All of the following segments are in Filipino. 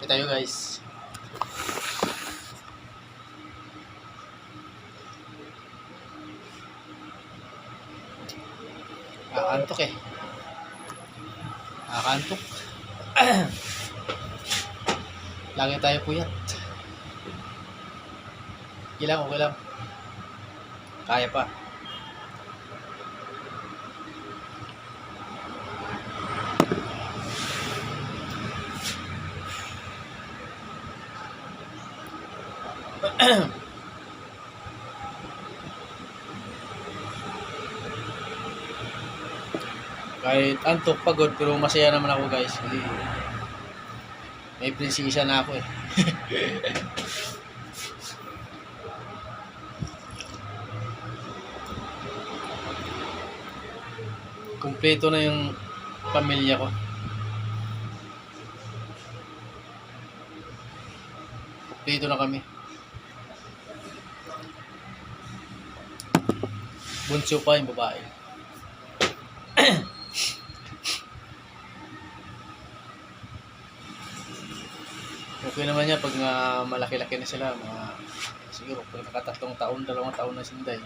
Kape tayo guys. Antok eh. Antok. Lagi tayo puyat. Okay lang. Kaya pa. Kahit antok, pagod, pero masaya naman ako guys. Kasi may prinsesa na ako eh. Kumpleto na yung pamilya ko. Kumpleto na kami. Bunso pa yung babae. Okay naman yan pag malaki-laki na sila, siguro pag nakatatlong taon, 2 taon na sinday.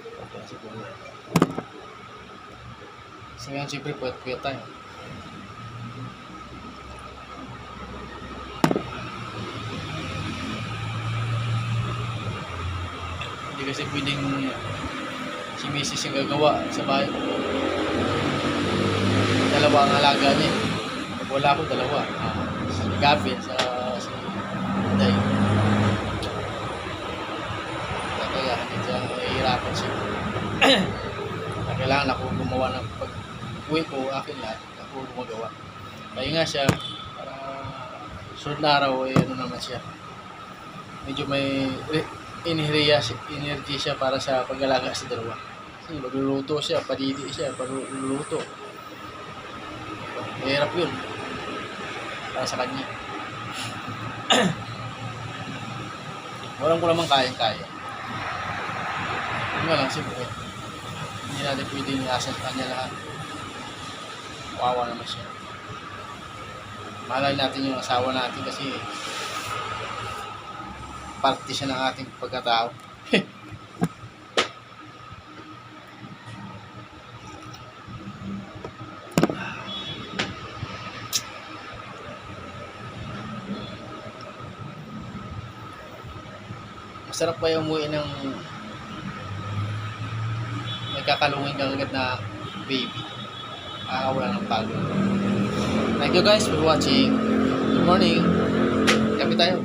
Okay na siguro. So yan, siyempre puyat-puyat tayo. Hindi kasi pwedeng si Mrs. yung gagawa sa bahay. Dalawa ang alaga niya. Pag wala ako, dalawa. Si Gavin si Day. Kaya hindi siya nahihirapan siya. Kailangan ako gumawa ng pag-uwi ko, akin lahat. Ako gumagawa. Kaya nga siya, para sunod na araw, ano naman siya. Medyo may energy siya para sa pag-alaga sa dalawa. Kasi magluluto siya, padidi siya, pagluluto. Mahirap yun para sa kanya. Walang ko naman kayang-kaya. Yun nga lang, siyempre. Hindi natin pwedeng i-asa sa kanya lahat. Kawawa naman siya. Mahalal natin yung asawa natin kasi parte siya ng ating pagkatao. Masarap pa yung umuwi ng may kakalungin kang agad na baby. Wala ng pagod. Thank you guys for watching. Good morning. Kape tayo.